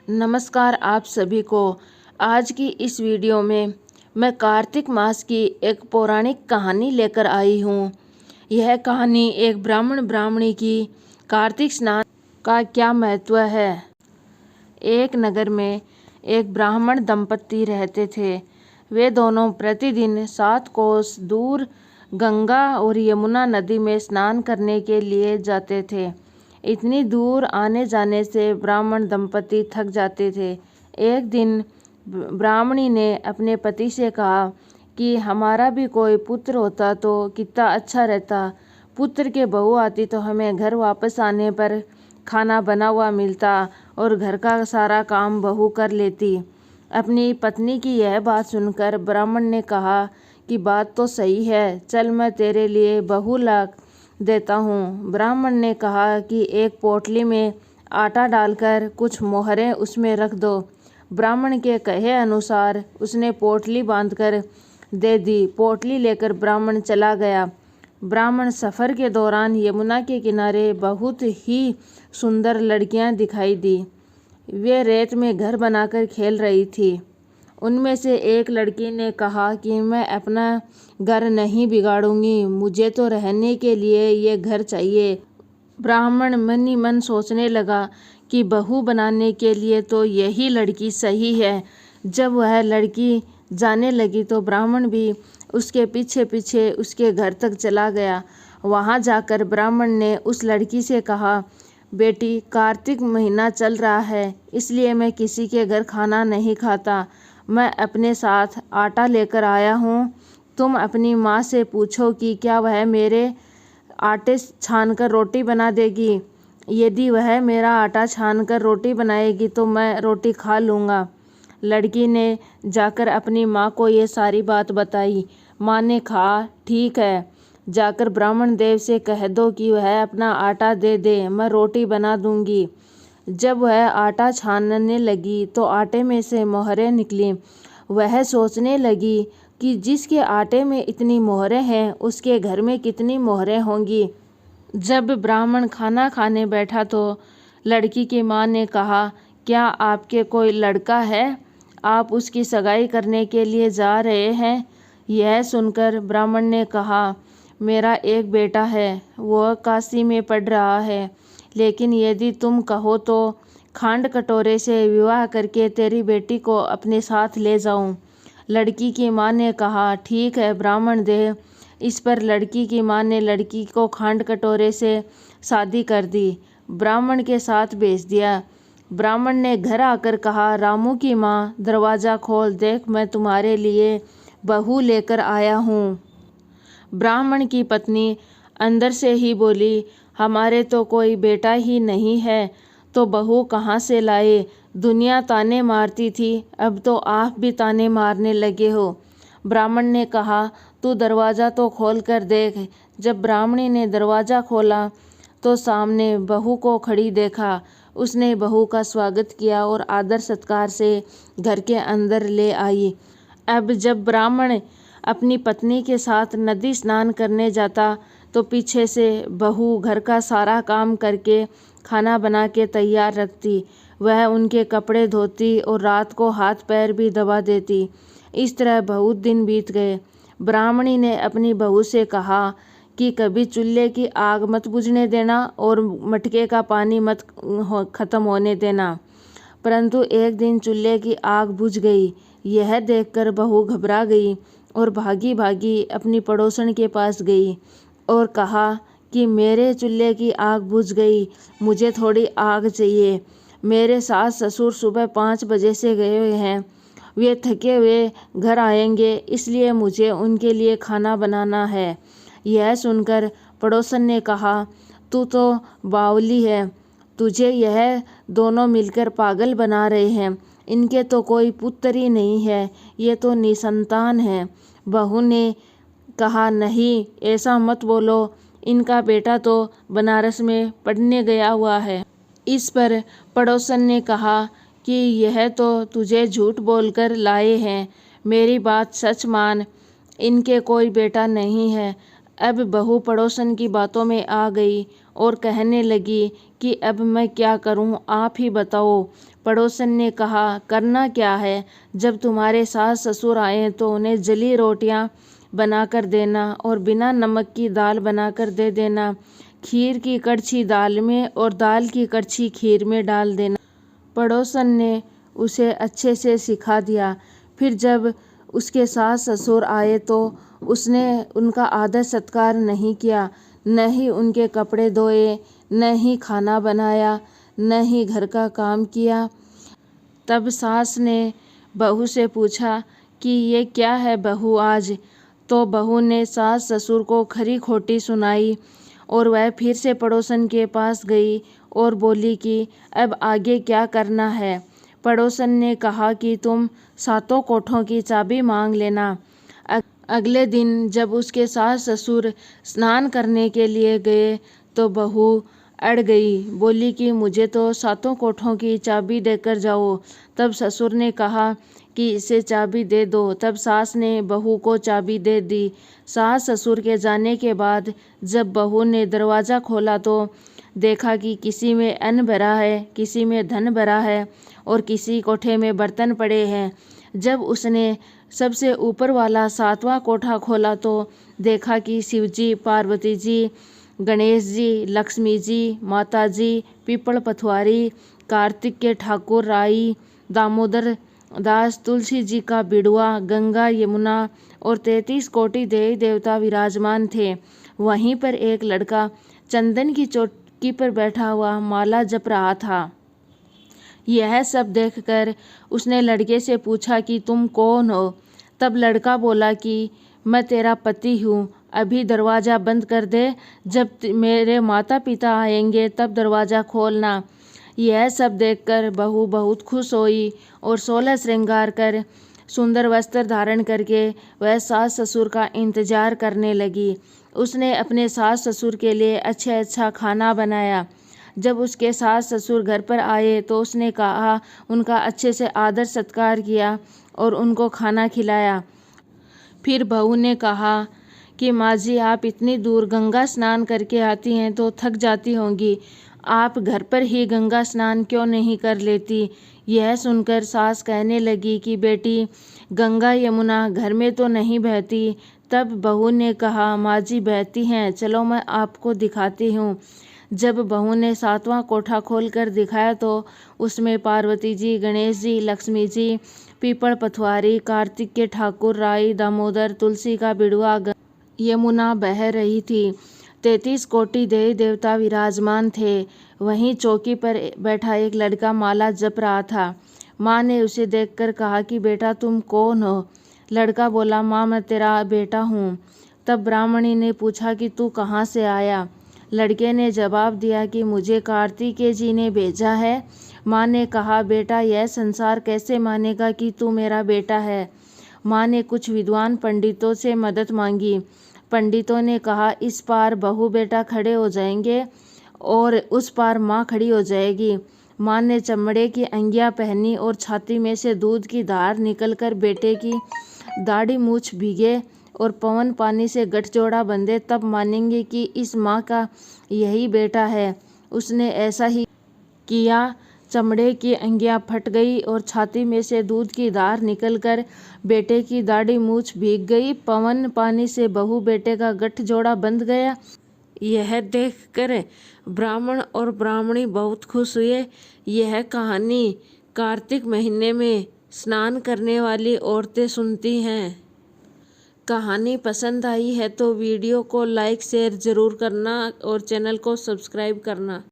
नमस्कार आप सभी को। आज की इस वीडियो में मैं कार्तिक मास की एक पौराणिक कहानी लेकर आई हूँ। यह कहानी एक ब्राह्मण ब्राह्मणी की कार्तिक स्नान का क्या महत्व है। एक नगर में एक ब्राह्मण दंपति रहते थे। वे दोनों प्रतिदिन 7 कोस दूर गंगा और यमुना नदी में स्नान करने के लिए जाते थे। इतनी दूर आने जाने से ब्राह्मण दंपति थक जाते थे। एक दिन ब्राह्मणी ने अपने पति से कहा कि हमारा भी कोई पुत्र होता तो कितना अच्छा रहता। पुत्र के बहू आती तो हमें घर वापस आने पर खाना बना हुआ मिलता और घर का सारा काम बहू कर लेती। अपनी पत्नी की यह बात सुनकर ब्राह्मण ने कहा कि बात तो सही है, चल मैं तेरे लिए बहू ला देता हूँ। ब्राह्मण ने कहा कि एक पोटली में आटा डालकर कुछ मोहरें उसमें रख दो। ब्राह्मण के कहे अनुसार उसने पोटली बांधकर दे दी। पोटली लेकर ब्राह्मण चला गया। ब्राह्मण सफ़र के दौरान यमुना के किनारे बहुत ही सुंदर लड़कियां दिखाई दी। वे रेत में घर बनाकर खेल रही थी। उनमें से एक लड़की ने कहा कि मैं अपना घर नहीं बिगाड़ूंगी, मुझे तो रहने के लिए ये घर चाहिए। ब्राह्मण मन ही मन सोचने लगा कि बहू बनाने के लिए तो यही लड़की सही है। जब वह लड़की जाने लगी तो ब्राह्मण भी उसके पीछे पीछे उसके घर तक चला गया। वहां जाकर ब्राह्मण ने उस लड़की से कहा, बेटी, कार्तिक महीना चल रहा है, इसलिए मैं किसी के घर खाना नहीं खाता। मैं अपने साथ आटा लेकर आया हूँ। तुम अपनी माँ से पूछो कि क्या वह मेरे आटे छानकर रोटी बना देगी। यदि वह मेरा आटा छानकर रोटी बनाएगी तो मैं रोटी खा लूँगा। लड़की ने जाकर अपनी माँ को ये सारी बात बताई। माँ ने कहा, ठीक है, जाकर ब्राह्मण देव से कह दो कि वह अपना आटा दे दे, मैं रोटी बना दूँगी। जब वह आटा छानने लगी तो आटे में से मोहरें निकली। वह सोचने लगी कि जिसके आटे में इतनी मोहरें हैं उसके घर में कितनी मोहरें होंगी। जब ब्राह्मण खाना खाने बैठा तो लड़की की माँ ने कहा, क्या आपके कोई लड़का है? आप उसकी सगाई करने के लिए जा रहे हैं? यह सुनकर ब्राह्मण ने कहा, मेरा एक बेटा है, वह काशी में पढ़ रहा है, लेकिन यदि तुम कहो तो खांड कटोरे से विवाह करके तेरी बेटी को अपने साथ ले जाऊं। लड़की की माँ ने कहा, ठीक है ब्राह्मण देव। इस पर लड़की की माँ ने लड़की को खांड कटोरे से शादी कर दी, ब्राह्मण के साथ भेज दिया। ब्राह्मण ने घर आकर कहा, रामू की माँ, दरवाज़ा खोल, देख मैं तुम्हारे लिए बहू लेकर आया हूँ। ब्राह्मण की पत्नी अंदर से ही बोली, हमारे तो कोई बेटा ही नहीं है, तो बहू कहाँ से लाए? दुनिया ताने मारती थी, अब तो आप भी ताने मारने लगे हो। ब्राह्मण ने कहा, तू दरवाज़ा तो खोल कर देख। जब ब्राह्मणी ने दरवाज़ा खोला तो सामने बहू को खड़ी देखा। उसने बहू का स्वागत किया और आदर सत्कार से घर के अंदर ले आई। अब जब ब्राह्मण अपनी पत्नी के साथ नदी स्नान करने जाता तो पीछे से बहू घर का सारा काम करके खाना बना के तैयार रखती। वह उनके कपड़े धोती और रात को हाथ पैर भी दबा देती। इस तरह बहुत दिन बीत गए। ब्राह्मणी ने अपनी बहू से कहा कि कभी चूल्हे की आग मत बुझने देना और मटके का पानी मत ख़त्म होने देना। परंतु एक दिन चूल्हे की आग बुझ गई। यह देखकर बहू घबरा गई और भागी भागी अपनी पड़ोसन के पास गई और कहा कि मेरे चूल्हे की आग बुझ गई, मुझे थोड़ी आग चाहिए। मेरे सास ससुर सुबह 5 बजे से गए हुए हैं, वे थके हुए घर आएंगे, इसलिए मुझे उनके लिए खाना बनाना है। यह सुनकर पड़ोसन ने कहा, तू तो बावली है, तुझे यह दोनों मिलकर पागल बना रहे हैं। इनके तो कोई पुत्र ही नहीं है, ये तो निसंतान है। बहू ने कहा, नहीं ऐसा मत बोलो, इनका बेटा तो बनारस में पढ़ने गया हुआ है। इस पर पड़ोसन ने कहा कि यह तो तुझे झूठ बोलकर लाए हैं, मेरी बात सच मान, इनके कोई बेटा नहीं है। अब बहू पड़ोसन की बातों में आ गई और कहने लगी कि अब मैं क्या करूं, आप ही बताओ। पड़ोसन ने कहा, करना क्या है, जब तुम्हारे सास ससुर आए तो उन्हें जली रोटियां बनाकर देना और बिना नमक की दाल बनाकर दे देना। खीर की कड़छी दाल में और दाल की कड़छी खीर में डाल देना। पड़ोसन ने उसे अच्छे से सिखा दिया। फिर जब उसके सास ससुर आए तो उसने उनका आदर सत्कार नहीं किया, न ही उनके कपड़े धोए, न ही खाना बनाया, न ही घर का काम किया। तब सास ने बहू से पूछा कि ये क्या है बहू आज। तो बहू ने सास ससुर को खरी खोटी सुनाई और वह फिर से पड़ोसन के पास गई और बोली कि अब आगे क्या करना है। पड़ोसन ने कहा कि तुम सातों कोठों की चाबी मांग लेना। अगले दिन जब उसके सास ससुर स्नान करने के लिए गए तो बहू अड़ गई, बोली कि मुझे तो सातों कोठों की चाबी देकर जाओ। तब ससुर ने कहा कि इसे चाबी दे दो। तब सास ने बहू को चाबी दे दी। सास ससुर के जाने के बाद जब बहू ने दरवाज़ा खोला तो देखा कि किसी में अन्न भरा है, किसी में धन भरा है और किसी कोठे में बर्तन पड़े हैं। जब उसने सबसे ऊपर वाला सातवां कोठा खोला तो देखा कि शिवजी, पार्वती जी, गणेश जी, लक्ष्मी जी, माता जी, पीपल पथवारी, कार्तिक के ठाकुर, राई, दामोदर दास, तुलसी जी का बिड़ुआ, गंगा, यमुना और 33 कोटि देवी देवता विराजमान थे। वहीं पर एक लड़का चंदन की चौकी पर बैठा हुआ माला जप रहा था। यह सब देखकर उसने लड़के से पूछा कि तुम कौन हो। तब लड़का बोला कि मैं तेरा पति हूँ, अभी दरवाज़ा बंद कर दे, जब मेरे माता पिता आएंगे तब दरवाज़ा खोलना। यह सब देखकर बहू बहुत खुश हुई और 16 श्रृंगार कर सुंदर वस्त्र धारण करके वह सास ससुर का इंतजार करने लगी। उसने अपने सास ससुर के लिए अच्छा खाना बनाया। जब उसके सास ससुर घर पर आए तो उसने कहा, उनका अच्छे से आदर सत्कार किया और उनको खाना खिलाया। फिर बहू ने कहा कि माँ जी, आप इतनी दूर गंगा स्नान करके आती हैं तो थक जाती होंगी, आप घर पर ही गंगा स्नान क्यों नहीं कर लेती। यह सुनकर सास कहने लगी कि बेटी, गंगा यमुना घर में तो नहीं बहती। तब बहू ने कहा, माँ जी बहती हैं, चलो मैं आपको दिखाती हूँ। जब बहू ने सातवां कोठा खोलकर दिखाया तो उसमें पार्वती जी, गणेश जी, लक्ष्मी जी, पीपल पथवारी, कार्तिक के ठाकुर, राई, दामोदर, तुलसी का बिड़ुआ, यमुना बह रही थी। 33 कोटि देवी देवता विराजमान थे। वहीं चौकी पर बैठा एक लड़का माला जप रहा था। माँ ने उसे देखकर कहा कि बेटा तुम कौन हो। लड़का बोला, माँ मैं तेरा बेटा हूँ। तब ब्राह्मणी ने पूछा कि तू कहाँ से आया। लड़के ने जवाब दिया कि मुझे कार्तिकेय जी ने भेजा है। माँ ने कहा, बेटा यह संसार कैसे मानेगा कि तू मेरा बेटा है। माँ ने कुछ विद्वान पंडितों से मदद मांगी। पंडितों ने कहा, इस पार बहू बेटा खड़े हो जाएंगे और उस पार माँ खड़ी हो जाएगी। माँ ने चमड़े की अंगियाँ पहनी और छाती में से दूध की धार निकलकर बेटे की दाढ़ी मूछ भीगे और पवन पानी से गठजोड़ा बंधे, तब मानेंगे कि इस माँ का यही बेटा है। उसने ऐसा ही किया। चमड़े की अंगियाँ फट गई और छाती में से दूध की धार निकलकर बेटे की दाढ़ी मूछ भीग गई। पवन पानी से बहू बेटे का गठजोड़ा बंध गया। यह देखकर ब्राह्मण और ब्राह्मणी बहुत खुश हुए। यह कहानी कार्तिक महीने में स्नान करने वाली औरतें सुनती हैं। कहानी पसंद आई है तो वीडियो को लाइक शेयर ज़रूर करना और चैनल को सब्सक्राइब करना।